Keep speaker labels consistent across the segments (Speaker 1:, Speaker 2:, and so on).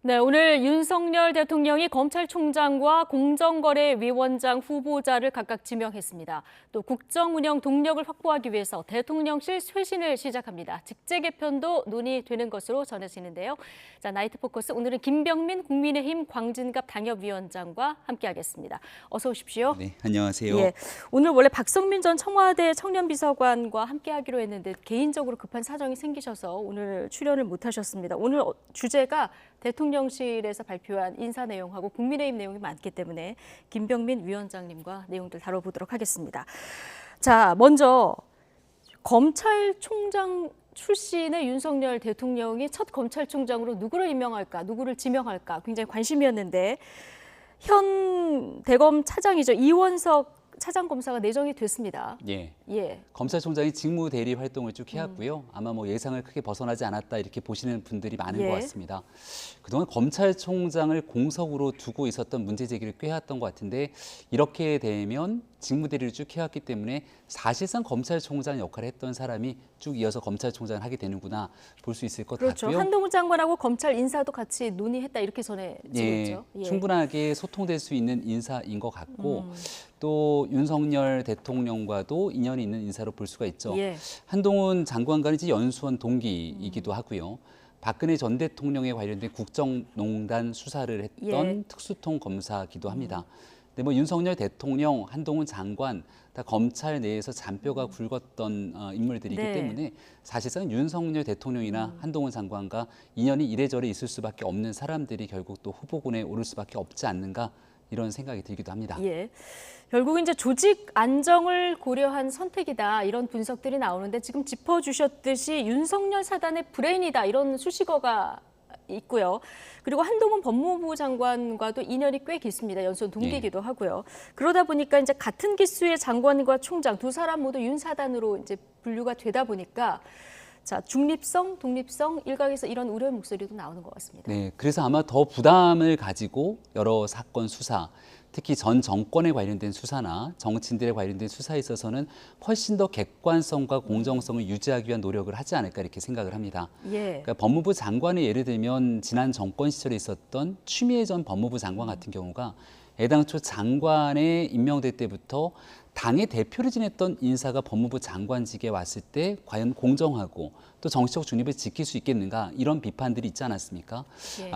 Speaker 1: 네, 오늘 윤석열 대통령이 검찰총장과 공정거래위원장 후보자를 각각 지명했습니다. 또 국정운영 동력을 확보하기 위해서 대통령실 쇄신을 시작합니다. 직제 개편도 논의되는 것으로 전해지는데요. 자, 나이트 포커스 오늘은 김병민 국민의힘 광진갑 당협위원장과 함께하겠습니다. 어서 오십시오.
Speaker 2: 네, 안녕하세요.
Speaker 1: 예, 오늘 원래 박성민 전 청와대 청년비서관과 함께하기로 했는데 개인적으로 급한 사정이 생기셔서 오늘 출연을 못하셨습니다. 오늘 주제가 대통령실에서 발표한 인사 내용하고 국민의힘 내용이 많기 때문에 김병민 위원장님과 내용들 다뤄보도록 하겠습니다. 자, 먼저 검찰총장 출신의 윤석열 대통령이 첫 검찰총장으로 누구를 임명할까, 누구를 지명할까 굉장히 관심이었는데 현 대검 차장이죠. 이원석 차장검사가 내정이 됐습니다.
Speaker 2: 예.
Speaker 1: 예.
Speaker 2: 검찰총장이 직무 대리 활동을 쭉 해왔고요. 아마 뭐 예상을 크게 벗어나지 않았다 이렇게 보시는 분들이 많은 것 같습니다. 그동안 검찰총장을 공석으로 두고 있었던 문제 제기를 꽤 해왔던 것 같은데 이렇게 되면 직무 대리를 쭉 해왔기 때문에 사실상 검찰총장 역할을 했던 사람이 쭉 이어서 검찰총장을 하게 되는구나 볼 수 있을 것
Speaker 1: 그렇죠.
Speaker 2: 같고요.
Speaker 1: 한동훈 장관하고 검찰 인사도 같이 논의했다 이렇게 전해지고 있죠.
Speaker 2: 예, 충분하게 소통될 수 있는 인사인 것 같고 또 윤석열 대통령과도 인연이 있는 인사로 볼 수가 있죠.
Speaker 1: 예.
Speaker 2: 한동훈 장관과는 이제 연수원 동기이기도 하고요. 박근혜 전 대통령에 관련된 국정농단 수사를 했던 특수통 검사기도 합니다. 근데 뭐 윤석열 대통령, 한동훈 장관 다 검찰 내에서 잔뼈가 굵었던 인물들이기 때문에 사실상 윤석열 대통령이나 한동훈 장관과 인연이 이래저래 있을 수밖에 없는 사람들이 결국 또 후보군에 오를 수밖에 없지 않는가 이런 생각이 들기도 합니다.
Speaker 1: 예. 결국 이제 조직 안정을 고려한 선택이다 이런 분석들이 나오는데 지금 짚어주셨듯이 윤석열 사단의 브레인이다 이런 수식어가 있고요. 그리고 한동훈 법무부 장관과도 인연이 꽤 깊습니다. 연수원 동기이기도 하고요. 그러다 보니까 이제 같은 기수의 장관과 총장 두 사람 모두 윤 사단으로 이제 분류가 되다 보니까 자, 중립성, 독립성 일각에서 이런 우려의 목소리도 나오는 것 같습니다.
Speaker 2: 네, 그래서 아마 더 부담을 가지고 여러 사건 수사, 특히 전 정권에 관련된 수사나 정치인들에 관련된 수사에 있어서는 훨씬 더 객관성과 공정성을 유지하기 위한 노력을 하지 않을까 이렇게 생각을 합니다. 그러니까 법무부 장관의 예를 들면 지난 정권 시절에 있었던 추미애 전 법무부 장관 같은 경우가 애당초 장관에 임명될 때부터 당의 대표를 지냈던 인사가 법무부 장관직에 왔을 때 과연 공정하고 또 정치적 중립을 지킬 수 있겠는가 이런 비판들이 있지 않았습니까?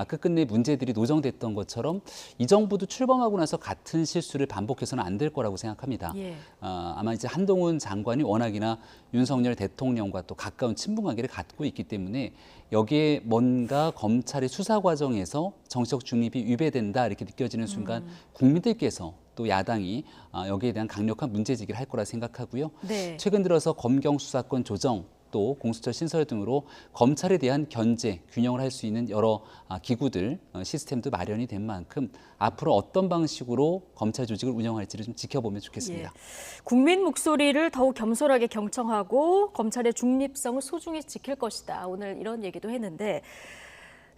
Speaker 2: 끝끝내 문제들이 노정됐던 것처럼 이 정부도 출범하고 나서 같은 실수를 반복해서는 안 될 거라고 생각합니다. 아마 이제 한동훈 장관이 워낙이나 윤석열 대통령과 또 가까운 친분 관계를 갖고 있기 때문에 여기에 뭔가 검찰의 수사 과정에서 정치적 중립이 위배된다 이렇게 느껴지는 순간 국민들께서 또 야당이 여기에 대한 강력한 문제제기를 할 거라 생각하고요. 최근 들어서 검경 수사권 조정 또 공수처 신설 등으로 검찰에 대한 견제, 균형을 할 수 있는 여러 기구들, 시스템도 마련이 된 만큼 앞으로 어떤 방식으로 검찰 조직을 운영할지를 좀 지켜보면 좋겠습니다.
Speaker 1: 국민 목소리를 더욱 겸손하게 경청하고 검찰의 중립성을 소중히 지킬 것이다. 오늘 이런 얘기도 했는데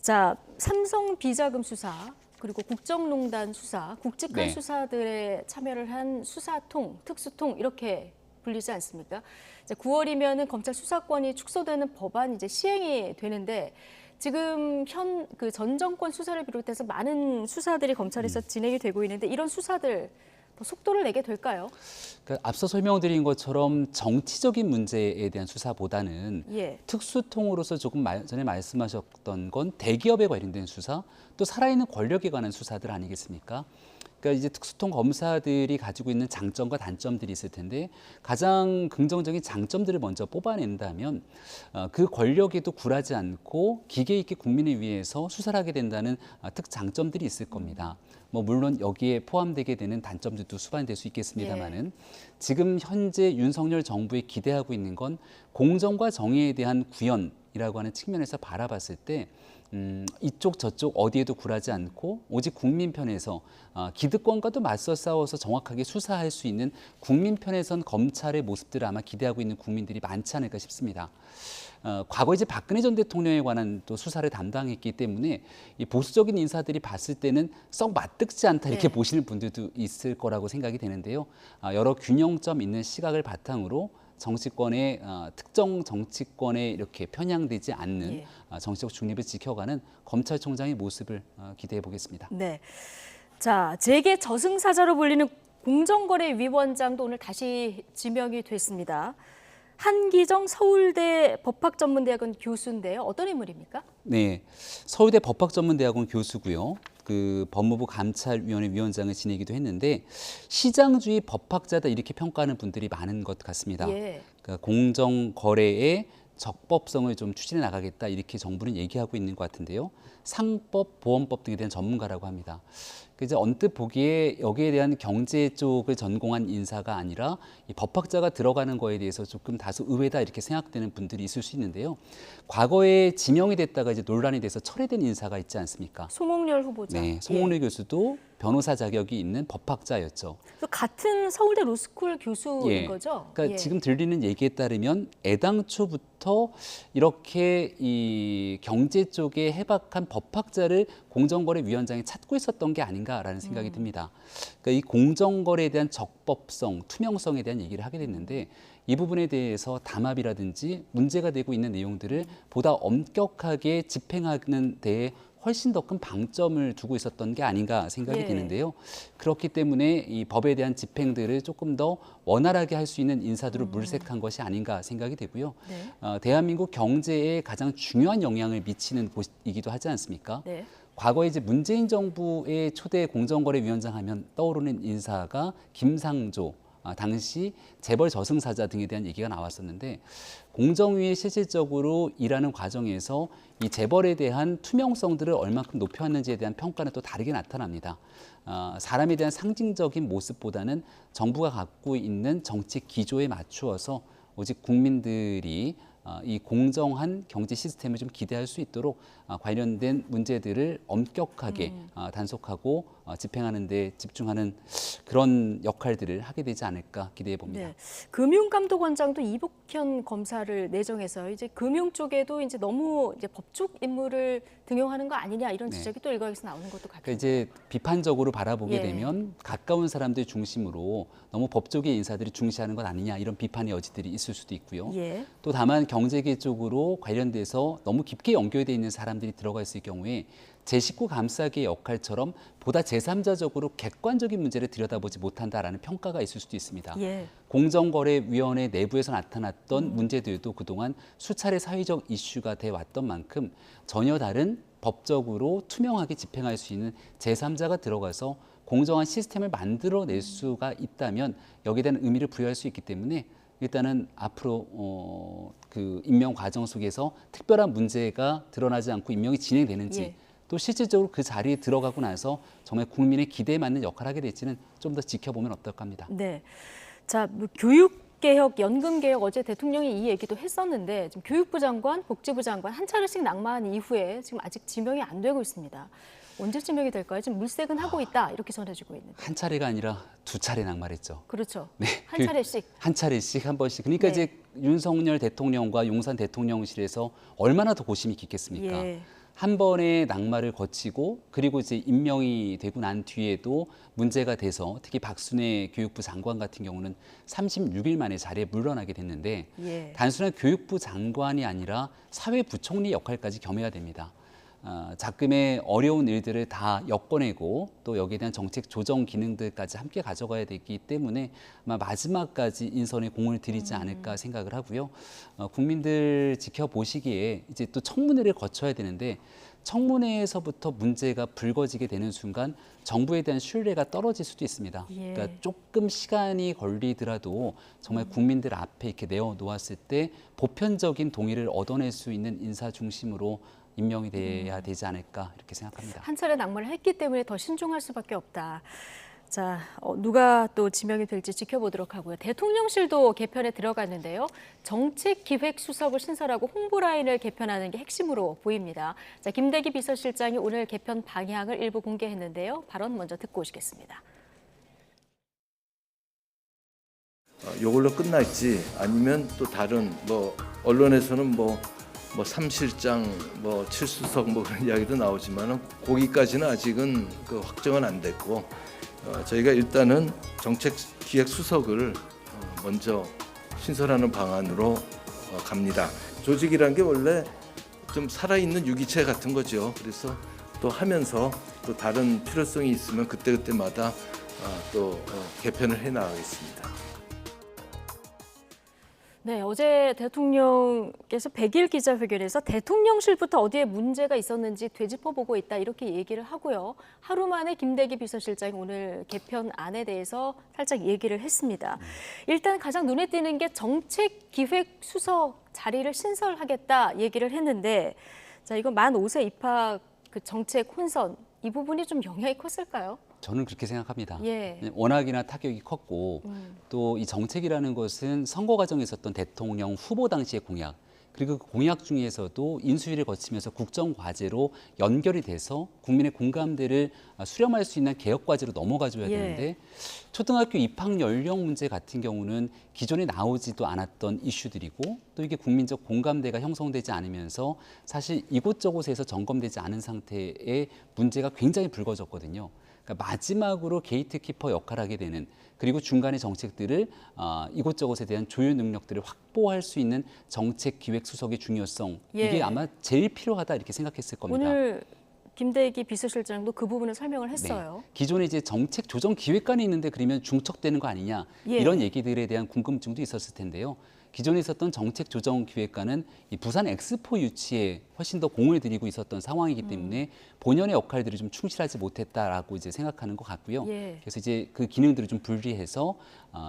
Speaker 1: 자, 삼성 비자금 수사 그리고 국정농단 수사, 굵직한 수사들에 참여를 한 수사통, 특수통 이렇게 불리지 않습니까? 9월이면은 검찰 수사권이 축소되는 법안이 이제 시행이 되는데 지금 현 그 전 정권 수사를 비롯해서 많은 수사들이 검찰에서 진행이 되고 있는데 이런 수사들 더 속도를 내게 될까요?
Speaker 2: 그러니까 앞서 설명드린 것처럼 정치적인 문제에 대한 수사보다는 특수통으로서 조금 전에 말씀하셨던 건 대기업에 관련된 수사, 또 살아있는 권력에 관한 수사들 아니겠습니까? 그러니까 이제 특수통 검사들이 가지고 있는 장점과 단점들이 있을 텐데 가장 긍정적인 장점들을 먼저 뽑아낸다면 그 권력에도 굴하지 않고 기계 있게 국민을 위해서 수사를 하게 된다는 특장점들이 있을 겁니다. 뭐 물론 여기에 포함되게 되는 단점들도 수반될 수 있겠습니다만은 지금 현재 윤석열 정부에 기대하고 있는 건 공정과 정의에 대한 구현이라고 하는 측면에서 바라봤을 때 이쪽 저쪽 어디에도 굴하지 않고 오직 국민 편에서 기득권과도 맞서 싸워서 정확하게 수사할 수 있는 국민 편에선 검찰의 모습들을 아마 기대하고 있는 국민들이 많지 않을까 싶습니다. 과거 이제 박근혜 전 대통령에 관한 또 수사를 담당했기 때문에 이 보수적인 인사들이 봤을 때는 썩 맞득지 않다 이렇게 보시는 분들도 있을 거라고 생각이 되는데요. 여러 균형점 있는 시각을 바탕으로 정치권의 특정 정치권에 이렇게 편향되지 않는
Speaker 1: 예.
Speaker 2: 정치적 중립을 지켜가는 검찰총장의 모습을 기대해 보겠습니다.
Speaker 1: 네. 자, 재계 저승사자로 불리는 공정거래위원장도 오늘 다시 지명이 됐습니다. 한기정 서울대 법학전문대학원 교수인데요. 어떤 인물입니까?
Speaker 2: 네, 서울대 법학전문대학원 교수고요. 그 법무부 감찰위원회 위원장을 지내기도 했는데 시장주의 법학자다 이렇게 평가하는 분들이 많은 것 같습니다.
Speaker 1: 예.
Speaker 2: 그러니까 공정거래의 적법성을 좀 추진해 나가겠다 이렇게 정부는 얘기하고 있는 것 같은데요. 상법, 보험법 등에 대한 전문가라고 합니다. 이제 언뜻 보기에 여기에 대한 경제 쪽을 전공한 인사가 아니라 이 법학자가 들어가는 거에 대해서 조금 다소 의외다 이렇게 생각되는 분들이 있을 수 있는데요. 과거에 지명이 됐다가 이제 논란이 돼서 철회된 인사가 있지 않습니까?
Speaker 1: 송홍렬 후보자.
Speaker 2: 네, 송홍래 교수도 변호사 자격이 있는 법학자였죠.
Speaker 1: 그래서 같은 서울대 로스쿨 교수인
Speaker 2: 예.
Speaker 1: 거죠?
Speaker 2: 그러니까
Speaker 1: 예.
Speaker 2: 지금 들리는 얘기에 따르면 애당초부터 이렇게 이 경제 쪽에 해박한 법학자를 공정거래위원장에 찾고 있었던 게 아닌가라는 생각이 듭니다. 그러니까 이 공정거래에 대한 적법성, 투명성에 대한 얘기를 하게 됐는데 이 부분에 대해서 담합이라든지 문제가 되고 있는 내용들을 보다 엄격하게 집행하는 데에 훨씬 더 큰 방점을 두고 있었던 게 아닌가 생각이
Speaker 1: 예.
Speaker 2: 드는데요. 그렇기 때문에 이 법에 대한 집행들을 조금 더 원활하게 할 수 있는 인사들을 물색한 것이 아닌가 생각이 되고요.
Speaker 1: 네.
Speaker 2: 대한민국 경제에 가장 중요한 영향을 미치는 곳이기도 하지 않습니까?
Speaker 1: 네.
Speaker 2: 과거에 이제 문재인 정부의 초대 공정거래위원장 하면 떠오르는 인사가 김상조, 당시 재벌 저승사자 등에 대한 얘기가 나왔었는데 공정위에 실질적으로 일하는 과정에서 이 재벌에 대한 투명성들을 얼만큼 높여왔는지에 대한 평가는 또 다르게 나타납니다. 사람에 대한 상징적인 모습보다는 정부가 갖고 있는 정책 기조에 맞추어서 오직 국민들이 이 공정한 경제 시스템을 좀 기대할 수 있도록 관련된 문제들을 엄격하게 단속하고 집행하는 데 집중하는 그런 역할들을 하게 되지 않을까 기대해 봅니다.
Speaker 1: 네. 금융감독원장도 이복현 검사를 내정해서 이제 금융 쪽에도 이제 너무 이제 법쪽 인물을 등용하는 거 아니냐 이런
Speaker 2: 네.
Speaker 1: 지적이 또 일각에서 나오는 것도 같아요.
Speaker 2: 그러니까 이제 비판적으로 바라보게
Speaker 1: 예.
Speaker 2: 되면 가까운 사람들 중심으로 너무 법조계 인사들이 중시하는 것 아니냐 이런 비판의 여지들이 있을 수도 있고요.
Speaker 1: 예.
Speaker 2: 또 다만 경제계 쪽으로 관련돼서 너무 깊게 연결돼 있는 사람들이 들어가 있을 경우에 제19 감사기의 역할처럼 보다 제3자적으로 객관적인 문제를 들여다보지 못한다라는 평가가 있을 수도 있습니다.
Speaker 1: 예.
Speaker 2: 공정거래위원회 내부에서 나타났던 문제들도 그동안 수차례 사회적 이슈가 돼 왔던 만큼 전혀 다른 법적으로 투명하게 집행할 수 있는 제3자가 들어가서 공정한 시스템을 만들어낼 수가 있다면 여기에 대한 의미를 부여할 수 있기 때문에 일단은 앞으로 그 임명 과정 속에서 특별한 문제가 드러나지 않고 임명이 진행되는지
Speaker 1: 예.
Speaker 2: 또 실질적으로 그 자리에 들어가고 나서 정말 국민의 기대에 맞는 역할을 하게 될지는 좀 더 지켜보면 어떨까 합니다.
Speaker 1: 네. 자, 뭐 교육개혁, 연금개혁 어제 대통령이 이 얘기도 했었는데 지금 교육부 장관, 복지부 장관 한 차례씩 낙마한 이후에 지금 아직 지명이 안 되고 있습니다. 언제 지명이 될까요? 지금 물색은 하고 있다 이렇게 전해지고 있는데.
Speaker 2: 한 차례가 아니라 두 차례 낙마했죠.
Speaker 1: 그렇죠.
Speaker 2: 네.
Speaker 1: 한 차례씩.
Speaker 2: 한 차례씩 한 번씩. 그러니까
Speaker 1: 네.
Speaker 2: 이제 윤석열 대통령과 용산 대통령실에서 얼마나 더 고심이 깊겠습니까?
Speaker 1: 예.
Speaker 2: 한 번의 낙마를 거치고 그리고 이제 임명이 되고 난 뒤에도 문제가 돼서 특히 박순애 교육부 장관 같은 경우는 36일 만에 자리에 물러나게 됐는데
Speaker 1: 예.
Speaker 2: 단순한 교육부 장관이 아니라 사회부총리 역할까지 겸해야 됩니다. 작금의 어려운 일들을 다 엮어내고 또 여기에 대한 정책 조정 기능들까지 함께 가져가야 되기 때문에 아마 마지막까지 인선에 공을 들이지 않을까 생각을 하고요. 국민들 지켜보시기에 이제 또 청문회를 거쳐야 되는데 청문회에서부터 문제가 불거지게 되는 순간 정부에 대한 신뢰가 떨어질 수도 있습니다.
Speaker 1: 예.
Speaker 2: 그러니까 조금 시간이 걸리더라도 정말 국민들 앞에 이렇게 내어놓았을 때 보편적인 동의를 얻어낼 수 있는 인사 중심으로 임명이 돼야 되지 않을까 이렇게 생각합니다.
Speaker 1: 한 차례 낙마를 했기 때문에 더 신중할 수밖에 없다. 자, 누가 또 지명이 될지 지켜보도록 하고요. 대통령실도 개편에 들어갔는데요. 정책기획수석을 신설하고 홍보라인을 개편하는 게 핵심으로 보입니다. 자, 김대기 비서실장이 오늘 개편 방향을 일부 공개했는데요. 발언 먼저 듣고 오시겠습니다.
Speaker 3: 이걸로 끝날지 아니면 또 다른 언론에서는 뭐 3실장, 7수석 그런 이야기도 나오지만은 거기까지는 아직은 그 확정은 안 됐고 저희가 일단은 정책기획수석을 먼저 신설하는 방안으로 갑니다. 조직이란 게 원래 좀 살아있는 유기체 같은 거죠. 그래서 또 하면서 또 다른 필요성이 있으면 그때그때마다 또 개편을 해 나가겠습니다.
Speaker 1: 네, 어제 대통령께서 100일 기자회견에서 대통령실부터 어디에 문제가 있었는지 되짚어보고 있다 이렇게 얘기를 하고요. 하루 만에 김대기 비서실장이 오늘 개편안에 대해서 살짝 얘기를 했습니다. 일단 가장 눈에 띄는 게 정책기획수석 자리를 신설하겠다 얘기를 했는데, 자, 이거 만 5세 입학 그 정책 혼선 이 부분이 좀 영향이 컸을까요?
Speaker 2: 저는 그렇게 생각합니다.
Speaker 1: 예.
Speaker 2: 워낙이나 타격이 컸고 또 이 정책이라는 것은 선거 과정에 있었던 대통령 후보 당시의 공약, 그리고 그 공약 중에서도 인수위를 거치면서 국정 과제로 연결이 돼서 국민의 공감대를 수렴할 수 있는 개혁 과제로 넘어가줘야
Speaker 1: 예.
Speaker 2: 되는데, 초등학교 입학 연령 문제 같은 경우는 기존에 나오지도 않았던 이슈들이고 또 이게 국민적 공감대가 형성되지 않으면서 사실 이곳저곳에서 점검되지 않은 상태의 문제가 굉장히 불거졌거든요. 그러니까 마지막으로 게이트키퍼 역할을 하게 되는, 그리고 중간의 정책들을 이곳저곳에 대한 조율 능력들을 확보할 수 있는 정책기획수석의 중요성,
Speaker 1: 예.
Speaker 2: 이게 아마 제일 필요하다 이렇게 생각했을 겁니다.
Speaker 1: 오늘 김대기 비서실장도 그 부분을 설명을 했어요.
Speaker 2: 네. 기존에 이제 정책 조정 기획관이 있는데 그러면 중첩되는 거 아니냐,
Speaker 1: 예.
Speaker 2: 이런 얘기들에 대한 궁금증도 있었을 텐데요. 기존에 있었던 정책 조정 기획관은 이 부산 엑스포 유치에 훨씬 더 공을 들이고 있었던 상황이기 때문에 본연의 역할들이 좀 충실하지 못했다라고 이제 생각하는 것 같고요.
Speaker 1: 예.
Speaker 2: 그래서 이제 그 기능들을 좀 분리해서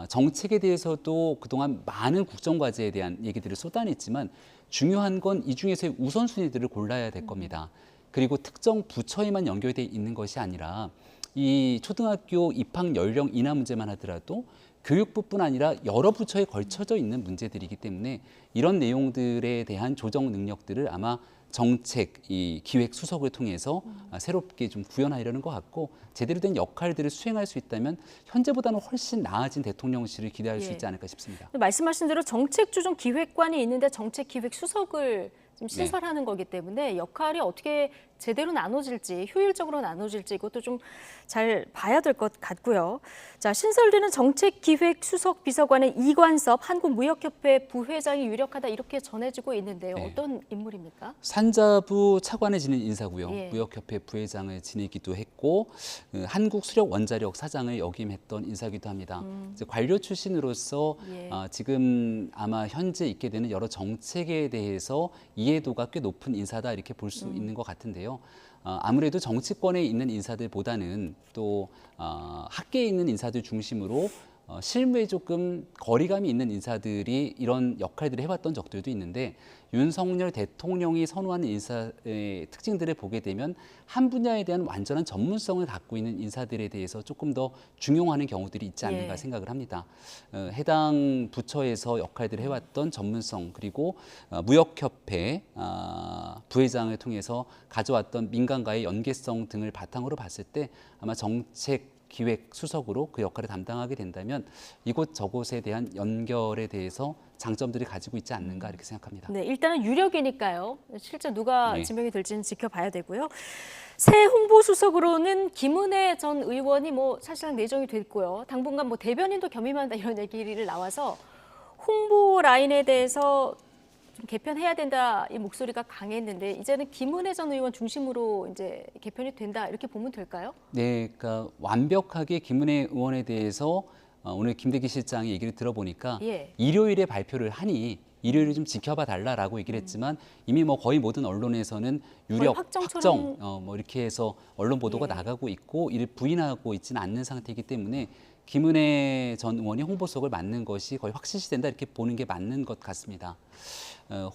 Speaker 2: 정책에 대해서도 그동안 많은 국정 과제에 대한 얘기들을 쏟아냈지만, 중요한 건 이 중에서의 우선순위들을 골라야 될 겁니다. 그리고 특정 부처에만 연결돼 있는 것이 아니라 이 초등학교 입학 연령 인하 문제만 하더라도 교육부뿐 아니라 여러 부처에 걸쳐져 있는 문제들이기 때문에 이런 내용들에 대한 조정 능력들을 아마 정책 이 기획 수석을 통해서 새롭게 좀 구현하려는 것 같고, 제대로 된 역할들을 수행할 수 있다면 현재보다는 훨씬 나아진 대통령실을 기대할 수
Speaker 1: 예.
Speaker 2: 있지 않을까 싶습니다.
Speaker 1: 말씀하신 대로 정책조정기획관이 있는데 정책기획수석을 좀 신설하는 거기 때문에 역할이 어떻게 제대로 나눠질지, 효율적으로 나눠질지 이것도 좀 잘 봐야 될 것 같고요. 자, 신설되는 정책기획수석 비서관의 이관섭 한국무역협회 부회장이 유력하다 이렇게 전해지고 있는데요.
Speaker 2: 네.
Speaker 1: 어떤 인물입니까?
Speaker 2: 산자부 차관을 지낸 인사고요.
Speaker 1: 예.
Speaker 2: 무역협회 부회장을 지내기도 했고 한국수력원자력 사장을 역임했던 인사기도 합니다. 이제 관료 출신으로서
Speaker 1: 예.
Speaker 2: 지금 아마 현재 있게 되는 여러 정책에 대해서 이해도가 꽤 높은 인사다 이렇게 볼 수 있는 것 같은데요. 아무래도 정치권에 있는 인사들보다는 또 학계에 있는 인사들 중심으로 실무에 조금 거리감이 있는 인사들이 이런 역할들을 해왔던 적들도 있는데, 윤석열 대통령이 선호하는 인사의 특징들을 보게 되면 한 분야에 대한 완전한 전문성을 갖고 있는 인사들에 대해서 조금 더 중용하는 경우들이 있지 않는가
Speaker 1: 예.
Speaker 2: 생각을 합니다. 해당 부처에서 역할들을 해왔던 전문성, 그리고 무역협회 부회장을 통해서 가져왔던 민간과의 연계성 등을 바탕으로 봤을 때 아마 정책 기획 수석으로 그 역할을 담당하게 된다면 이곳저곳에 대한 연결에 대해서 장점들이 가지고 있지 않는가 이렇게 생각합니다.
Speaker 1: 네, 일단은 유력이니까요. 실제 누가
Speaker 2: 네.
Speaker 1: 지명이 될지는 지켜봐야 되고요. 새 홍보수석으로는 김은혜 전 의원이 뭐 사실상 내정이 됐고요. 당분간 뭐 대변인도 겸임한다 이런 얘기를 나와서 홍보 라인에 대해서 좀 개편해야 된다 이 목소리가 강했는데, 이제는 김은혜 전 의원 중심으로 이제 개편이 된다 이렇게 보면 될까요?
Speaker 2: 네, 그러니까 완벽하게 김은혜 의원에 대해서 오늘 김대기 실장의 얘기를 들어보니까
Speaker 1: 예.
Speaker 2: 일요일에 발표를 하니 일요일을 좀 지켜봐 달라라고 얘기를 했지만 이미 뭐 거의 모든 언론에서는 유력,
Speaker 1: 확정처럼-
Speaker 2: 확정 뭐 이렇게 해서 언론 보도가
Speaker 1: 예.
Speaker 2: 나가고 있고 이를 부인하고 있지는 않는 상태이기 때문에 김은혜 전 의원이 홍보수석을 맡는 것이 거의 확실시된다 이렇게 보는 게 맞는 것 같습니다.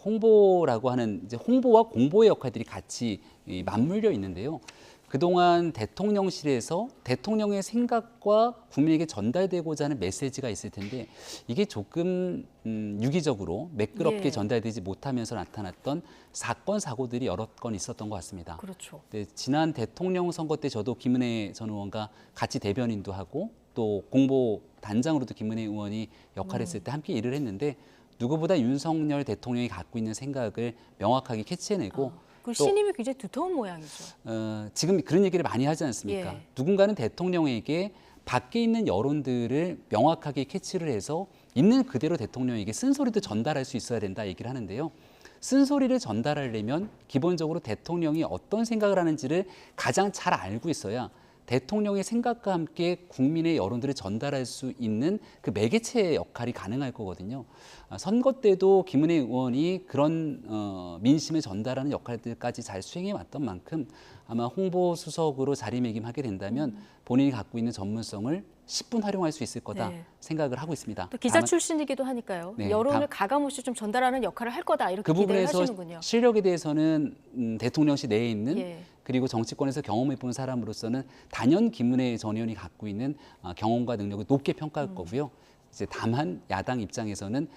Speaker 2: 홍보라고 하는 이제 홍보와 공보의 역할들이 같이 맞물려 있는데요. 그동안 대통령실에서 대통령의 생각과 국민에게 전달되고자 하는 메시지가 있을 텐데 이게 조금 유기적으로 매끄럽게
Speaker 1: 예.
Speaker 2: 전달되지 못하면서 나타났던 사건 사고들이 여러 건 있었던 것 같습니다.
Speaker 1: 그렇죠.
Speaker 2: 네, 지난 대통령 선거 때 저도 김은혜 전 의원과 같이 대변인도 하고 또 공보 단장으로도 김은혜 의원이 역할을 했을 때 함께 일을 했는데, 누구보다 윤석열 대통령이 갖고 있는 생각을 명확하게 캐치해내고
Speaker 1: 그
Speaker 2: 또
Speaker 1: 신임이 굉장히 두터운 모양이죠.
Speaker 2: 지금 그런 얘기를 많이 하지 않습니까?
Speaker 1: 예.
Speaker 2: 누군가는 대통령에게 밖에 있는 여론들을 명확하게 캐치를 해서 있는 그대로 대통령에게 쓴소리도 전달할 수 있어야 된다 얘기를 하는데요. 쓴소리를 전달하려면 기본적으로 대통령이 어떤 생각을 하는지를 가장 잘 알고 있어야 대통령의 생각과 함께 국민의 여론들을 전달할 수 있는 그 매개체의 역할이 가능할 거거든요. 선거 때도 김은혜 의원이 그런 민심을 전달하는 역할들까지 잘 수행해 왔던 만큼 아마 홍보수석으로 자리매김하게 된다면 본인이 갖고 있는 전문성을 10분 활용할 수 있을 거다
Speaker 1: 네.
Speaker 2: 생각을 하고 있습니다.
Speaker 1: 또 기자 출신이기도 하니까요.
Speaker 2: 네,
Speaker 1: 여론을 가감없이 좀 전달하는 역할을 할 거다 이렇게
Speaker 2: 그
Speaker 1: 기대를
Speaker 2: 부분에서
Speaker 1: 하시는군요.
Speaker 2: 실력에 대해서는 대통령실 내에 있는
Speaker 1: 예.
Speaker 2: 그리고 정치권에서 경험해 본 사람으로서는 단연 김은혜 전 의원이 갖고 있는 경험과 능력을 높게 평가할 거고요. 이제 다만 야당 입장에서는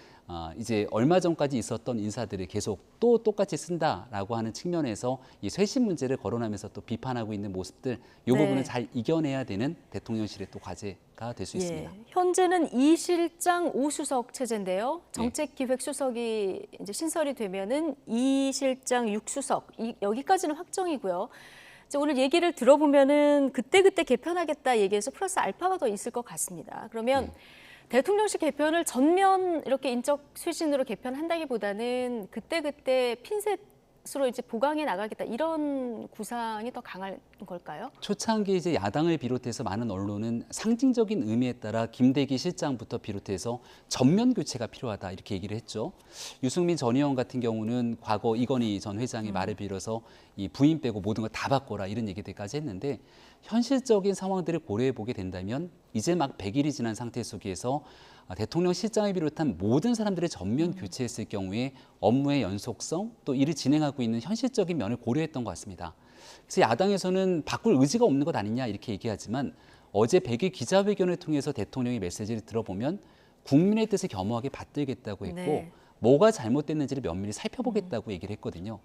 Speaker 2: 이제 얼마 전까지 있었던 인사들을 계속 또 똑같이 쓴다라고 하는 측면에서 이 쇄신 문제를 거론하면서 또 비판하고 있는 모습들 이
Speaker 1: 네.
Speaker 2: 부분을 잘 이겨내야 되는 대통령실의 또 과제가 될 수 있습니다.
Speaker 1: 현재는 2실장 5수석 체제인데요. 정책기획수석이 이제 신설이 되면은 2실장 6수석 여기까지는 확정이고요. 이제 오늘 얘기를 들어보면은 그때 개편하겠다 얘기해서 플러스 알파가 더 있을 것 같습니다. 그러면 대통령실 개편을 전면 이렇게 인적 쇄신으로 개편한다기보다는 그때 핀셋으로 이제 보강해 나가겠다 이런 구상이 더 강할 걸까요?
Speaker 2: 초창기 이제 야당을 비롯해서 많은 언론은 상징적인 의미에 따라 김대기 실장부터 비롯해서 전면 교체가 필요하다 이렇게 얘기를 했죠. 유승민 전 의원 같은 경우는 과거 이건희 전 회장의 말을 빌어서 이 부인 빼고 모든 걸 다 바꿔라 이런 얘기들까지 했는데 현실적인 상황들을 고려해 보게 된다면 이제 막 100일이 지난 상태 속에서 대통령 실장을 비롯한 모든 사람들의 전면 교체했을 경우에 업무의 연속성 또 이를 진행하고 있는 현실적인 면을 고려했던 것 같습니다. 그래서 야당에서는 바꿀 의지가 없는 것 아니냐 이렇게 얘기하지만 어제 100일 기자회견을 통해서 대통령의 메시지를 들어보면 국민의 뜻을 겸허하게 받들겠다고 했고
Speaker 1: 네.
Speaker 2: 뭐가 잘못됐는지를 면밀히 살펴보겠다고 얘기를 했거든요.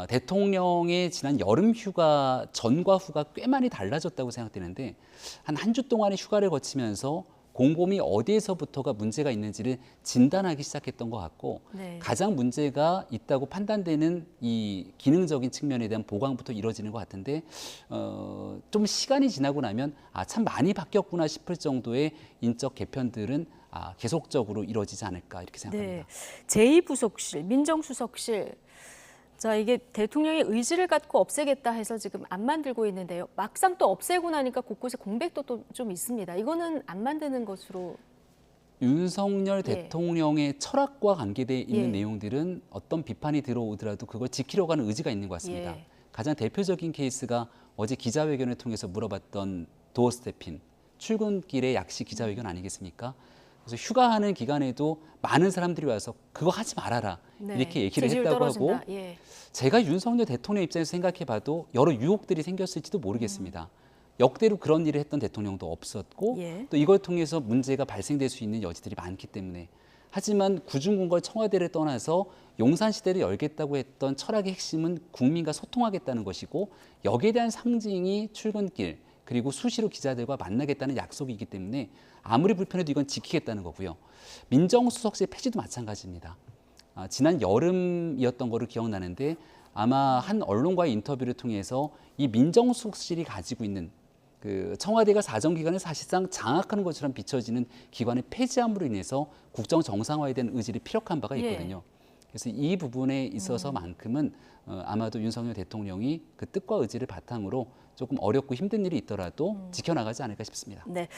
Speaker 2: 대통령의 지난 여름 휴가 전과 후가 꽤 많이 달라졌다고 생각되는데 한 주 동안의 휴가를 거치면서 곰곰이 어디에서부터가 문제가 있는지를 진단하기 시작했던 것 같고
Speaker 1: 네.
Speaker 2: 가장 문제가 있다고 판단되는 이 기능적인 측면에 대한 보강부터 이루어지는 것 같은데 좀 시간이 지나고 나면 참 많이 바뀌었구나 싶을 정도의 인적 개편들은 계속적으로 이루어지지 않을까 이렇게 생각합니다.
Speaker 1: 네. 제2부속실, 민정수석실. 자, 이게 대통령의 의지를 갖고 없애겠다 해서 지금 안 만들고 있는데요. 막상 또 없애고 나니까 곳곳에 공백도 또 좀 있습니다. 이거는 안 만드는 것으로.
Speaker 2: 윤석열
Speaker 1: 예.
Speaker 2: 대통령의 철학과 관계되어 있는
Speaker 1: 예.
Speaker 2: 내용들은 어떤 비판이 들어오더라도 그걸 지키려고 하는 의지가 있는 것 같습니다.
Speaker 1: 예.
Speaker 2: 가장 대표적인 케이스가 어제 기자회견을 통해서 물어봤던 도어 스태핑, 출근길의 약식 기자회견 아니겠습니까? 그래서 휴가하는 기간에도 많은 사람들이 와서 그거 하지 말아라
Speaker 1: 네.
Speaker 2: 이렇게 얘기를
Speaker 1: 지지율
Speaker 2: 했다고
Speaker 1: 떨어진다.
Speaker 2: 하고
Speaker 1: 예.
Speaker 2: 제가 윤석열 대통령 입장에서 생각해봐도 여러 유혹들이 생겼을지도 모르겠습니다. 역대로 그런 일을 했던 대통령도 없었고
Speaker 1: 예.
Speaker 2: 또 이걸 통해서 문제가 발생될 수 있는 여지들이 많기 때문에 하지만 구중궁궐 청와대를 떠나서 용산시대를 열겠다고 했던 철학의 핵심은 국민과 소통하겠다는 것이고 여기에 대한 상징이 출근길 그리고 수시로 기자들과 만나겠다는 약속이기 때문에 아무리 불편해도 이건 지키겠다는 거고요. 민정수석실 폐지도 마찬가지입니다. 지난 여름이었던 거를 기억나는데 아마 한 언론과의 인터뷰를 통해서 이 민정수석실이 가지고 있는 그 청와대가 사정기관을 사실상 장악하는 것처럼 비춰지는 기관을 폐지함으로 인해서 국정 정상화에 대한 의지를 피력한 바가 있거든요. 그래서 이 부분에 있어서만큼은 아마도 윤석열 대통령이 그 뜻과 의지를 바탕으로 조금 어렵고 힘든 일이 있더라도 지켜나가지 않을까 싶습니다.
Speaker 1: 네.